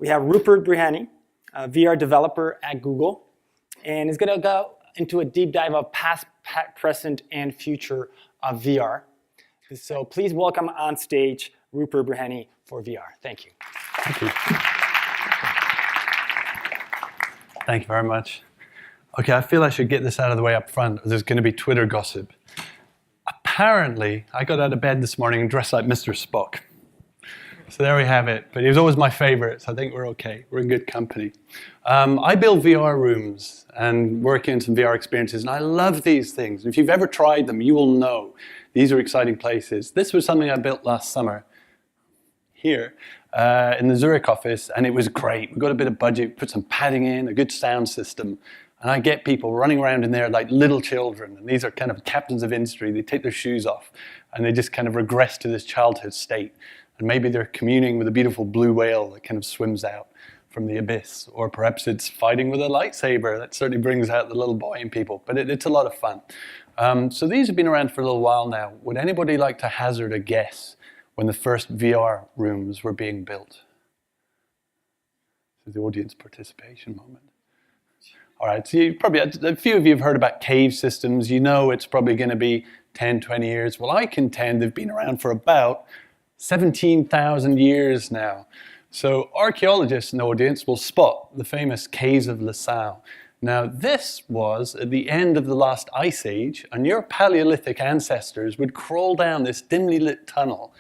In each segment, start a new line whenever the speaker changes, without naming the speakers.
We have Rupert Breheny, a VR developer at Google, and he's going to go into a deep dive of past, present, and future of VR. So please welcome on stage Rupert Breheny for VR. Thank you.
Thank you. Thank you very much. Okay, I feel I should get this out of the way up front, or there's going to be Twitter gossip. Apparently, I got out of bed this morning and dressed like Mr. Spock. So there we have it. But he was always my favorite, so I think we're okay. We're in good company. I build VR rooms and work in some VR experiences, and I love these things. If you've ever tried them, you will know these are exciting places. This was something I built last summer here in the Zurich office, and it was great. We got a bit of budget, put some padding in, a good sound system, and I get people running around in there like little children, and these are kind of captains of industry. They take their shoes off, and they just kind of regress to this childhood state. And maybe they're communing with a beautiful blue whale that kind of swims out from the abyss. Or perhaps it's fighting with a lightsaber. That certainly brings out the little boy in people. But it's a lot of fun. So these have been around for a little while now. Would anybody like to hazard a guess when the first VR rooms were being built? This is the audience participation moment. All right, so a few of you have heard about cave systems. You know it's probably going to be 10, 20 years. Well, I contend they've been around for about 17,000 years now. So archaeologists in the audience will spot the famous caves of Lascaux. Now this was at the end of the last ice age, and your Paleolithic ancestors would crawl down this dimly lit tunnel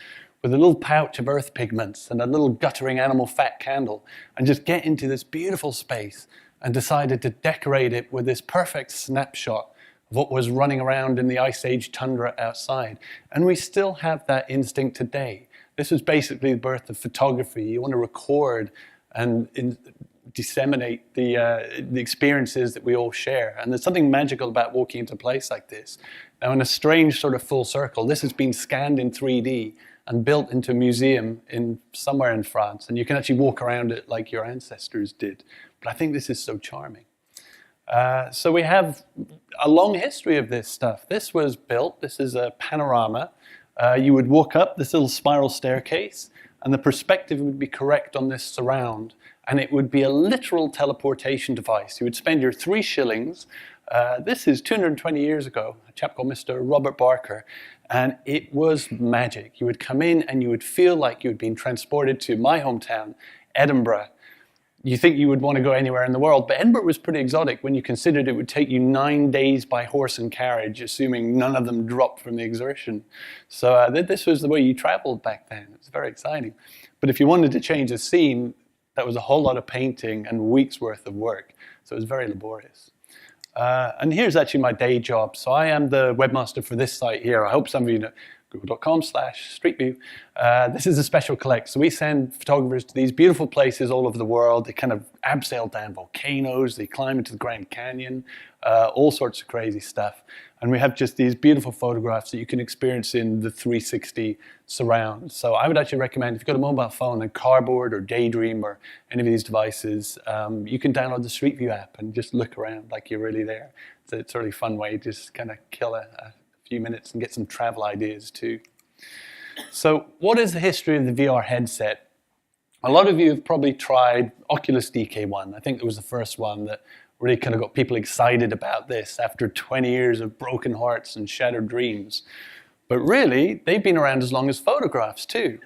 with a little pouch of earth pigments and a little guttering animal fat candle and just get into this beautiful space and decided to decorate it with this perfect snapshot of what was running around in the Ice Age tundra outside. And we still have that instinct today. This was basically the birth of photography. You want to record and disseminate the experiences that we all share. And there's something magical about walking into a place like this. Now, in a strange sort of full circle, this has been scanned in 3D and built into a museum somewhere in France. And you can actually walk around it like your ancestors did. But I think this is so charming. So we have a long history of this stuff. This was built, this is a panorama. You would walk up this little spiral staircase, and the perspective would be correct on this surround, and it would be a literal teleportation device. You would spend your 3 shillings. This is 220 years ago, a chap called Mr. Robert Barker, and it was magic. You would come in and you would feel like you had been transported to my hometown, Edinburgh. You think you would want to go anywhere in the world, but Edinburgh was pretty exotic when you considered it would take you 9 days by horse and carriage, assuming none of them dropped from the exertion. So this was the way you traveled back then. It was very exciting. But if you wanted to change the scene, that was a whole lot of painting and weeks worth of work. So it was very laborious. And here's actually my day job. So I am the webmaster for this site here. I hope some of you know. Google.com/streetview. This is a special collect. So we send photographers to these beautiful places all over the world. They kind of abseil down volcanoes. They climb into the Grand Canyon, all sorts of crazy stuff. And we have just these beautiful photographs that you can experience in the 360 surround. So I would actually recommend, if you've got a mobile phone and Cardboard or Daydream or any of these devices, you can download the Street View app and just look around like you're really there. So it's a really fun way to just kind of kill a few minutes and get some travel ideas too. So what is the history of the VR headset? A lot of you have probably tried Oculus DK1. I think it was the first one that really kind of got people excited about this after 20 years of broken hearts and shattered dreams. But really, they've been around as long as photographs too.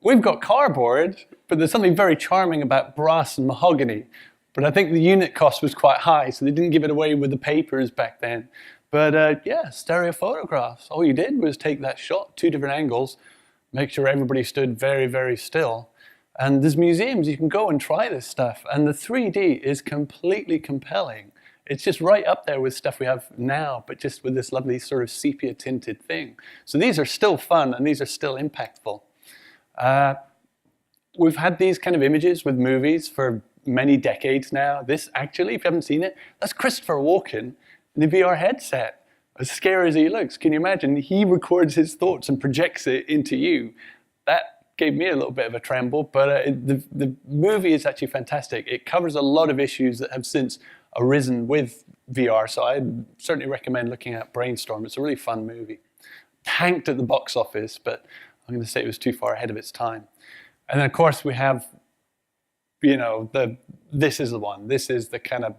We've got cardboard, but there's something very charming about brass and mahogany. But I think the unit cost was quite high, so they didn't give it away with the papers back then. But yeah, stereo photographs. All you did was take that shot, 2 different angles, make sure everybody stood very, very still. And there's museums, you can go and try this stuff. And the 3D is completely compelling. It's just right up there with stuff we have now, but just with this lovely sort of sepia tinted thing. So these are still fun and these are still impactful. We've had these kind of images with movies for many decades now. This actually, if you haven't seen it, that's Christopher Walken in the VR headset. As scary as he looks, can you imagine? He records his thoughts and projects it into you. That gave me a little bit of a tremble, but the movie is actually fantastic. It covers a lot of issues that have since arisen with VR, so I'd certainly recommend looking at Brainstorm. It's a really fun movie. Tanked at the box office, but I'm going to say it was too far ahead of its time. And then, of course, we have this is the one. This is the kind of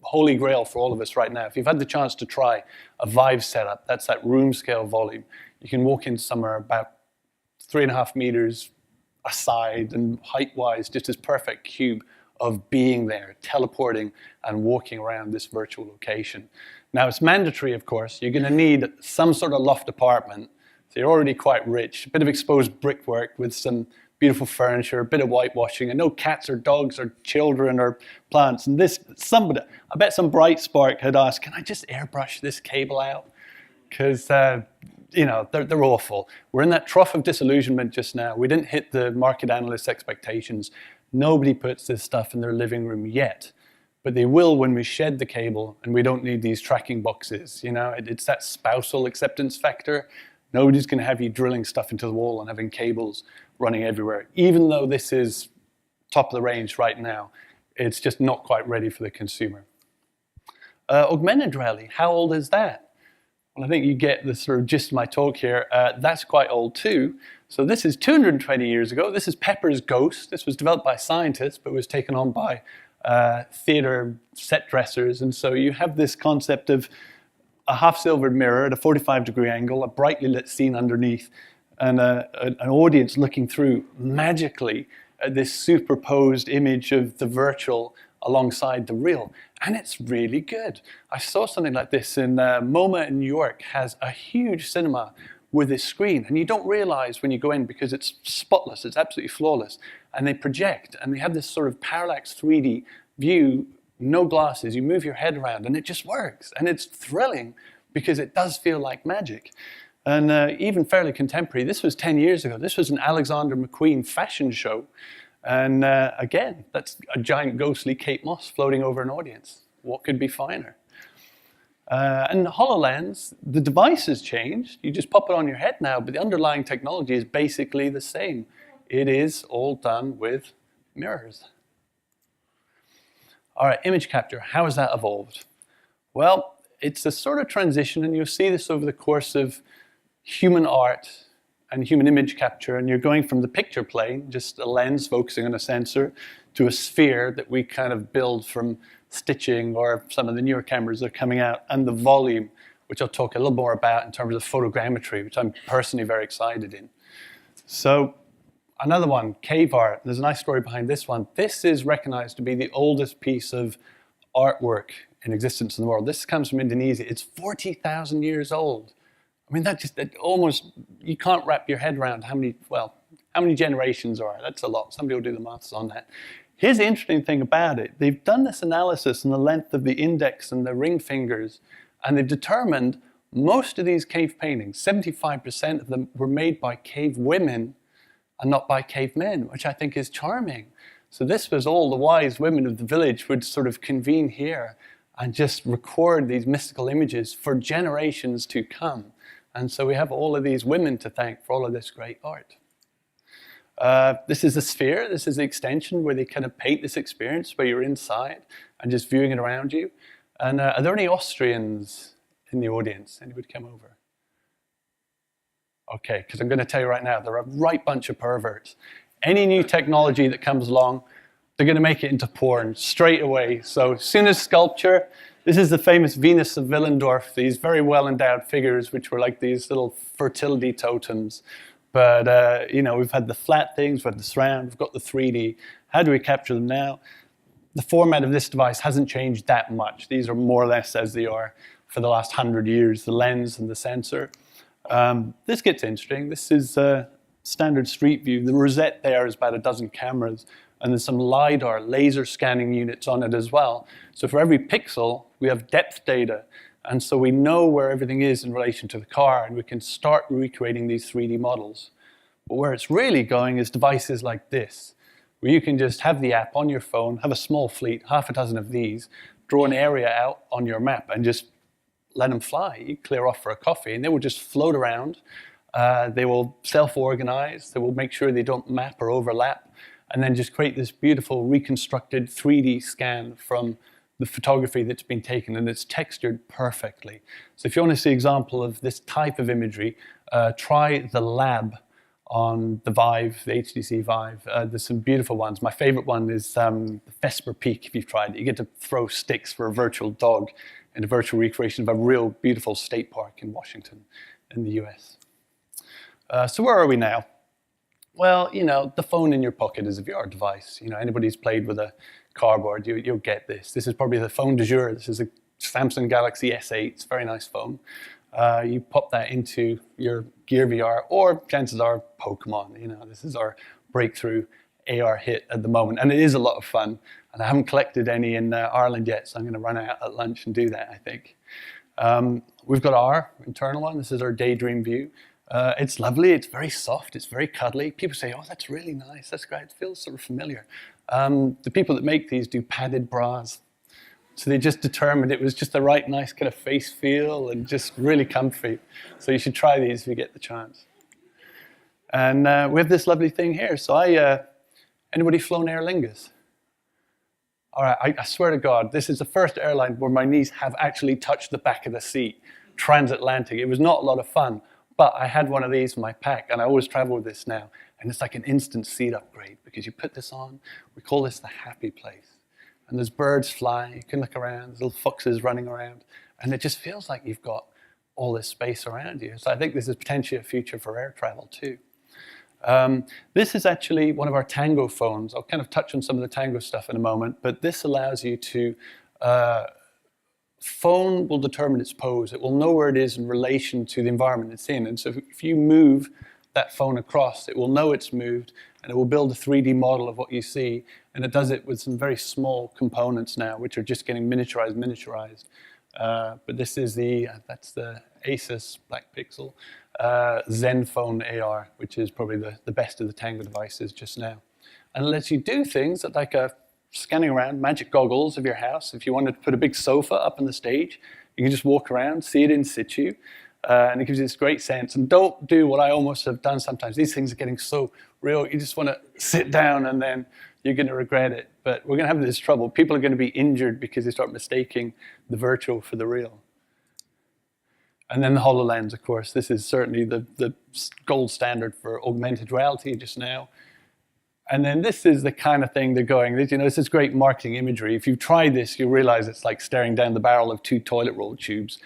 holy grail for all of us right now. If you've had the chance to try a Vive setup, that's that room scale volume. You can walk in somewhere about 3.5 meters aside and height-wise, just this perfect cube of being there, teleporting and walking around this virtual location. Now, it's mandatory, of course. You're going to need some sort of loft apartment. So you're already quite rich. A bit of exposed brickwork with some beautiful furniture, a bit of whitewashing, and no cats or dogs or children or plants. And I bet some bright spark had asked, can I just airbrush this cable out? Because, they're awful. We're in that trough of disillusionment just now. We didn't hit the market analysts' expectations. Nobody puts this stuff in their living room yet. But they will when we shed the cable and we don't need these tracking boxes. It's that spousal acceptance factor. Nobody's going to have you drilling stuff into the wall and having cables running everywhere. Even though this is top of the range right now, it's just not quite ready for the consumer. Augmented reality, how old is that? Well, I think you get the sort of gist of my talk here. That's quite old too. So this is 220 years ago. This is Pepper's Ghost. This was developed by scientists, but was taken on by theater set dressers. And so you have this concept of a half-silvered mirror at a 45-degree angle, a brightly lit scene underneath, and an audience looking through magically at this superposed image of the virtual alongside the real. And it's really good. I saw something like this in MoMA in New York, has a huge cinema with this screen. And you don't realize when you go in because it's spotless, it's absolutely flawless. And they project, and they have this sort of parallax 3D view, no glasses, you move your head around, and it just works. And it's thrilling because it does feel like magic. And even fairly contemporary, this was 10 years ago. This was an Alexander McQueen fashion show. And again, that's a giant ghostly Kate Moss floating over an audience. What could be finer? And HoloLens, the device has changed. You just pop it on your head now, but the underlying technology is basically the same. It is all done with mirrors. All right, image capture, how has that evolved? Well, it's a sort of transition, and you'll see this over the course of human art and human image capture, and you're going from the picture plane, just a lens focusing on a sensor, to a sphere that we kind of build from stitching, or some of the newer cameras that are coming out, and the volume, which I'll talk a little more about in terms of photogrammetry, which I'm personally very excited in. So another one, cave art. There's a nice story behind this one. This is recognized to be the oldest piece of artwork in existence in the world. This comes from Indonesia. It's 40,000 years old. I mean, you can't wrap your head around how many generations are. That's a lot. Somebody will do the maths on that. Here's the interesting thing about it. They've done this analysis on the length of the index and the ring fingers, and they've determined most of these cave paintings, 75% of them, were made by cave women and not by cave men, which I think is charming. So this was all the wise women of the village would sort of convene here and just record these mystical images for generations to come. And so we have all of these women to thank for all of this great art. This is a sphere. This is the extension where they kind of paint this experience where you're inside and just viewing it around you. And are there any Austrians in the audience? Anybody come over? Okay, because I'm going to tell you right now, they're a right bunch of perverts. Any new technology that comes along, they're going to make it into porn straight away. So as soon as sculpture, this is the famous Venus of Willendorf, these very well-endowed figures, which were like these little fertility totems. But, we've had the flat things, we've had the surround, we've got the 3D. How do we capture them now? The format of this device hasn't changed that much. These are more or less as they are for the last 100 years, the lens and the sensor. This gets interesting. This is standard street view. The rosette there is about a dozen cameras, and there's some LiDAR, laser scanning units on it as well. So for every pixel, we have depth data. And so we know where everything is in relation to the car, and we can start recreating these 3D models. But where it's really going is devices like this, where you can just have the app on your phone, have a small fleet, half a dozen of these, draw an area out on your map, and just let them fly. You clear off for a coffee, and they will just float around. They will self-organize. They will make sure they don't map or overlap, and then just create this beautiful reconstructed 3D scan from the photography that's been taken, and it's textured perfectly. So if you want to see an example of this type of imagery, try the lab on the Vive, the HTC Vive. There's some beautiful ones. My favorite one is the Vesper Peak, if you've tried it. You get to throw sticks for a virtual dog in a virtual recreation of a real beautiful state park in Washington in the US. So where are we now? Well, you know, the phone in your pocket is a VR device. You know, anybody who's played with a cardboard, you'll get this. This is probably the phone du jour. This is a Samsung Galaxy S8. It's a very nice phone. You pop that into your Gear VR, or chances are Pokemon. You know, this is our breakthrough AR hit at the moment, and it is a lot of fun. And I haven't collected any in Ireland yet, so I'm going to run out at lunch and do that, I think. We've got our internal one. This is our Daydream View. It's lovely. It's very soft. It's very cuddly. People say, "Oh, that's really nice. That's great. It feels sort of familiar." The people that make these do padded bras. So they just determined it was just the right nice kind of face feel and just really comfy. So you should try these if you get the chance. And we have this lovely thing here. So anybody flown Aer Lingus? All right, I swear to God, this is the first airline where my knees have actually touched the back of the seat, transatlantic. It was not a lot of fun, but I had one of these in my pack, and I always travel with this now. And it's like an instant seat upgrade because you put this on. We call this the happy place. And there's birds flying, you can look around, there's little foxes running around, and it just feels like you've got all this space around you. So I think this is potentially a future for air travel too. This is actually one of our Tango phones. I'll kind of touch on some of the Tango stuff in a moment, but this allows you to, phone will determine its pose. It will know where it is in relation to the environment it's in. And so if you move that phone across, it will know it's moved, and it will build a 3D model of what you see. And it does it with some very small components now, which are just getting miniaturized. But this is that's the Asus Black Pixel Zenfone AR, which is probably the best of the Tango devices just now. And it lets you do things that, like scanning around, magic goggles of your house. If you wanted to put a big sofa up on the stage, you can just walk around, see it in situ. And it gives you this great sense. And don't do what I almost have done sometimes. These things are getting so real. You just want to sit down and then you're going to regret it. But we're going to have this trouble. People are going to be injured because they start mistaking the virtual for the real. And then the HoloLens, of course. This is certainly the gold standard for augmented reality just now. And then this is the kind of thing they're going, you know, this is great marketing imagery. If you try this, you realize it's like staring down the barrel of 2 toilet roll tubes.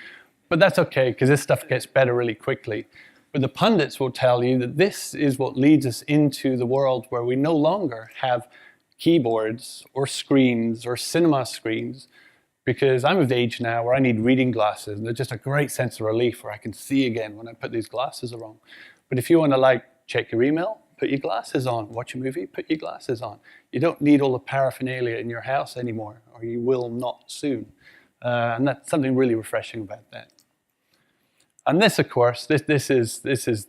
But that's okay, because this stuff gets better really quickly. But the pundits will tell you that this is what leads us into the world where we no longer have keyboards or screens or cinema screens, because I'm of age now where I need reading glasses, and they're just a great sense of relief where I can see again when I put these glasses on. But if you want to like check your email, put your glasses on. Watch a movie, put your glasses on. You don't need all the paraphernalia in your house anymore, or you will not soon. And that's something really refreshing about that. And this, of course, this is,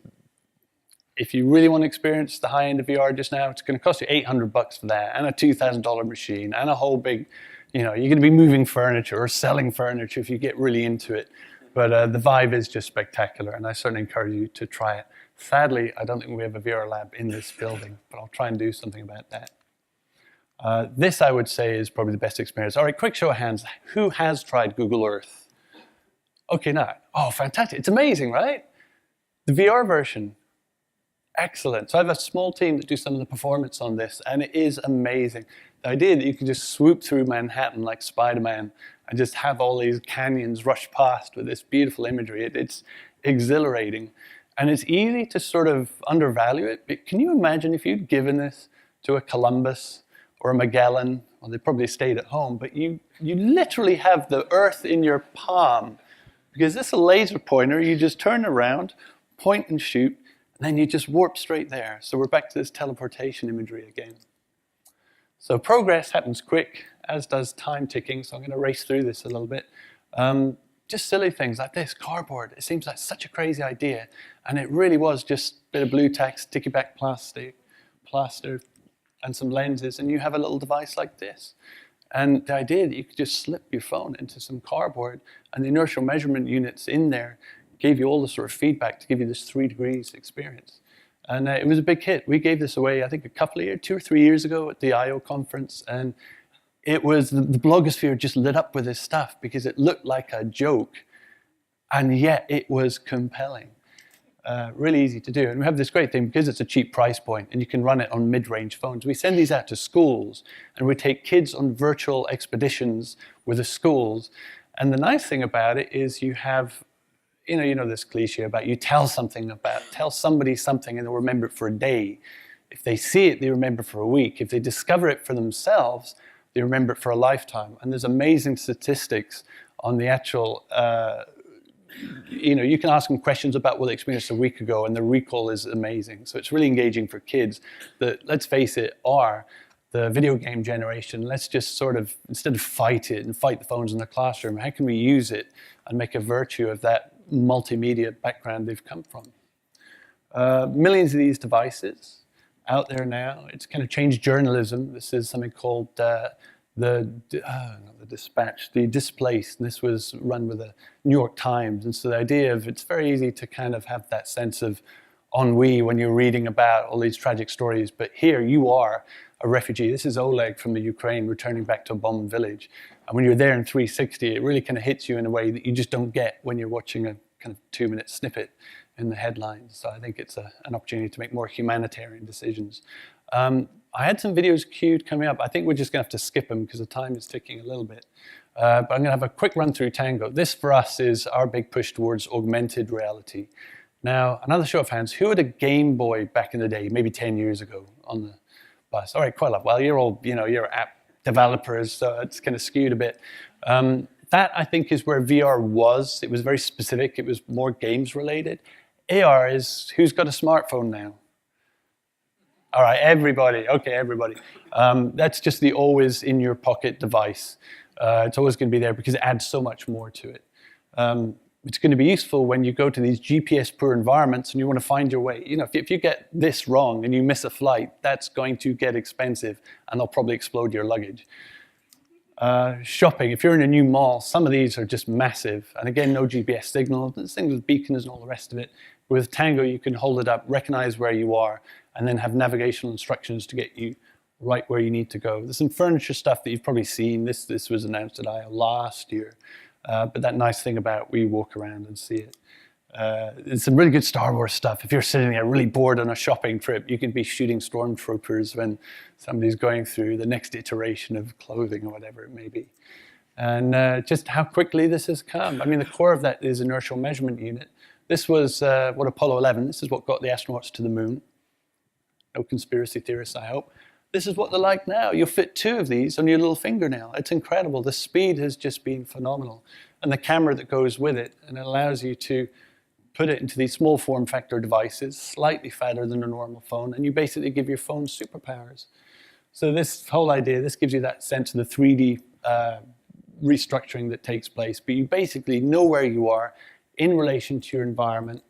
if you really want to experience the high end of VR just now, it's going to cost you $800 for that, and a $2,000 machine, and a whole big, you know, you're going to be moving furniture or selling furniture if you get really into it. But the Vive is just spectacular, and I certainly encourage you to try it. Sadly, I don't think we have a VR lab in this building, but I'll try and do something about that. This, I would say, is probably the best experience. All right, quick show of hands. Who has tried Google Earth? Okay, now, oh, fantastic. It's amazing, right? The VR version, excellent. So I have a small team that do some of the performance on this, and it is amazing. The idea that you can just swoop through Manhattan like Spider-Man and just have all these canyons rush past with this beautiful imagery, it's exhilarating. And it's easy to sort of undervalue it, but can you imagine if you'd given this to a Columbus or a Magellan? Well, they probably stayed at home, but you literally have the Earth in your palm. Because this is a laser pointer, you just turn around, point and shoot, and then you just warp straight there. So we're back to this teleportation imagery again. So progress happens quick, as does time ticking, so I'm going to race through this a little bit. Just silly things like this, cardboard. It seems like such a crazy idea, and it really was just a bit of blue tack, sticky back plastic, plaster, and some lenses, and you have a little device like this. And the idea that you could just slip your phone into some cardboard, and the inertial measurement units in there gave you all the sort of feedback to give you this 3 degrees experience. And it was a big hit. We gave this away, I think, a couple of years, 2 or 3 years ago at the I/O conference, and it was, the blogosphere just lit up with this stuff because it looked like a joke, and yet it was compelling. Really easy to do. And we have this great thing, because it's a cheap price point and you can run it on mid-range phones. We send these out to schools and we take kids on virtual expeditions with the schools. And the nice thing about it is you have, you know this cliche about you tell somebody something and they'll remember it for a day. If they see it, they remember for a week. If they discover it for themselves, they remember it for a lifetime. And there's amazing statistics on the actual, you can ask them questions about what they experienced a week ago and the recall is amazing. So it's really engaging for kids that, let's face it, are the video game generation. Let's just sort of, instead of fight it and fight the phones in the classroom, how can we use it and make a virtue of that multimedia background they've come from? Millions of these devices out there now. It's kind of changed journalism. This is something called the Dispatch, the Displaced, and this was run with the New York Times. And so the idea of, it's very easy to kind of have that sense of ennui when you're reading about all these tragic stories, but here you are a refugee. This is Oleg from the Ukraine returning back to a bombed village. And when you're there in 360, it really kind of hits you in a way that you just don't get when you're watching a kind of 2-minute snippet in the headlines. So I think it's an opportunity to make more humanitarian decisions. I had some videos queued coming up. I think we're just going to have to skip them because the time is ticking a little bit. But I'm going to have a quick run through Tango. This for us is our big push towards augmented reality. Now, another show of hands, who had a Game Boy back in the day, maybe 10 years ago on the bus? All right, quite a lot. Well, you're all, you're app developers, so it's kind of skewed a bit. That, I think, is where VR was. It was very specific. It was more games related. AR is, who's got a smartphone now? All right, everybody. Okay, everybody. That's just the always in your pocket device. It's always going to be there because it adds so much more to it. It's going to be useful when you go to these GPS-poor environments and you want to find your way. If you get this wrong and you miss a flight, that's going to get expensive and they'll probably explode your luggage. Shopping, if you're in a new mall, some of these are just massive. And again, no GPS signal. This thing with beacons and all the rest of it. With Tango, you can hold it up, recognize where you are, and then have navigational instructions to get you right where you need to go. There's some furniture stuff that you've probably seen. This was announced at I/O last year. But that nice thing about where you walk around and see it. There's some really good Star Wars stuff. If you're sitting there really bored on a shopping trip, you can be shooting stormtroopers when somebody's going through the next iteration of clothing or whatever it may be. And just how quickly this has come. I mean, the core of that is inertial measurement unit. This was what Apollo 11, this is what got the astronauts to the moon. No conspiracy theorists, I hope. This is what they're like now. You'll fit 2 of these on your little fingernail. It's incredible. The speed has just been phenomenal. And the camera that goes with it, and it allows you to put it into these small form factor devices, slightly fatter than a normal phone, and you basically give your phone superpowers. So this whole idea, this gives you that sense of the 3D restructuring that takes place, but you basically know where you are in relation to your environment.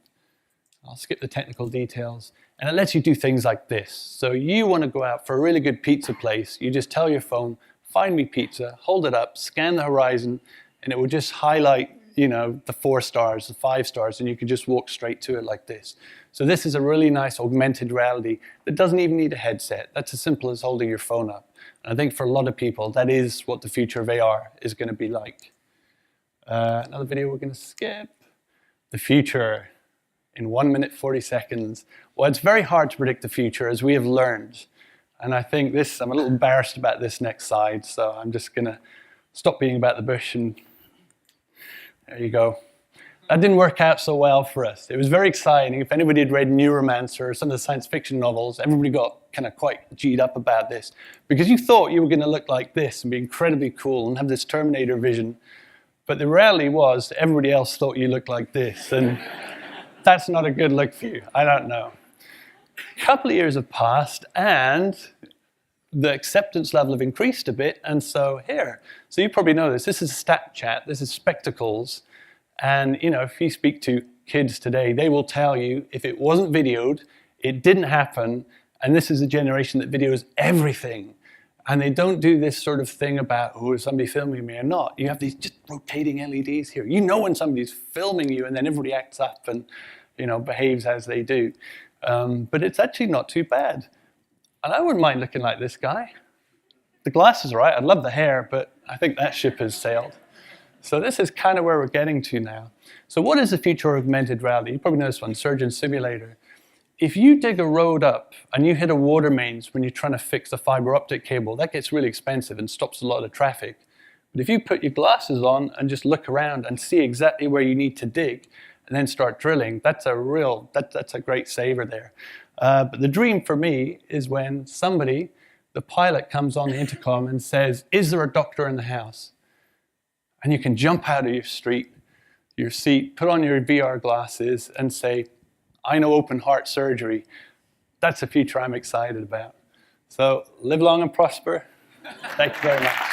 I'll skip the technical details. And it lets you do things like this. So you want to go out for a really good pizza place. You just tell your phone, find me pizza, hold it up, scan the horizon, and it will just highlight, the 4 stars, the 5 stars, and you can just walk straight to it like this. So this is a really nice augmented reality that doesn't even need a headset. That's as simple as holding your phone up. And I think for a lot of people, that is what the future of AR is going to be like. Another video we're going to skip. The future in 1 minute, 40 seconds. Well, it's very hard to predict the future, as we have learned. And I think I'm a little embarrassed about this next slide, so I'm just going to stop being about the bush, and there you go. That didn't work out so well for us. It was very exciting. If anybody had read Neuromancer or some of the science fiction novels, everybody got kind of quite G'd up about this, because you thought you were going to look like this and be incredibly cool and have this Terminator vision. But the reality was everybody else thought you looked like this, and that's not a good look for you. I don't know. A couple of years have passed, and the acceptance level have increased a bit, and so here. So you probably know this. This is Snapchat. This is spectacles. And, if you speak to kids today, they will tell you if it wasn't videoed, it didn't happen, and this is a generation that videos everything. And they don't do this sort of thing about, is somebody filming me or not? You have these just rotating LEDs here. You know when somebody's filming you, and then everybody acts up and, behaves as they do. But it's actually not too bad. And I wouldn't mind looking like this guy. The glasses are right. I'd love the hair, but I think that ship has sailed. So this is kind of where we're getting to now. So what is the future of augmented reality? You probably know this one, Surgeon Simulator. If you dig a road up and you hit a water mains when you're trying to fix a fiber optic cable, that gets really expensive and stops a lot of traffic. But if you put your glasses on and just look around and see exactly where you need to dig and then start drilling, that's a great saver there. But the dream for me is when somebody, the pilot, comes on the intercom and says, "Is there a doctor in the house?" And you can jump out of your seat, put on your VR glasses and say, "I know open heart surgery." That's a future I'm excited about. So live long and prosper. Thank you very much.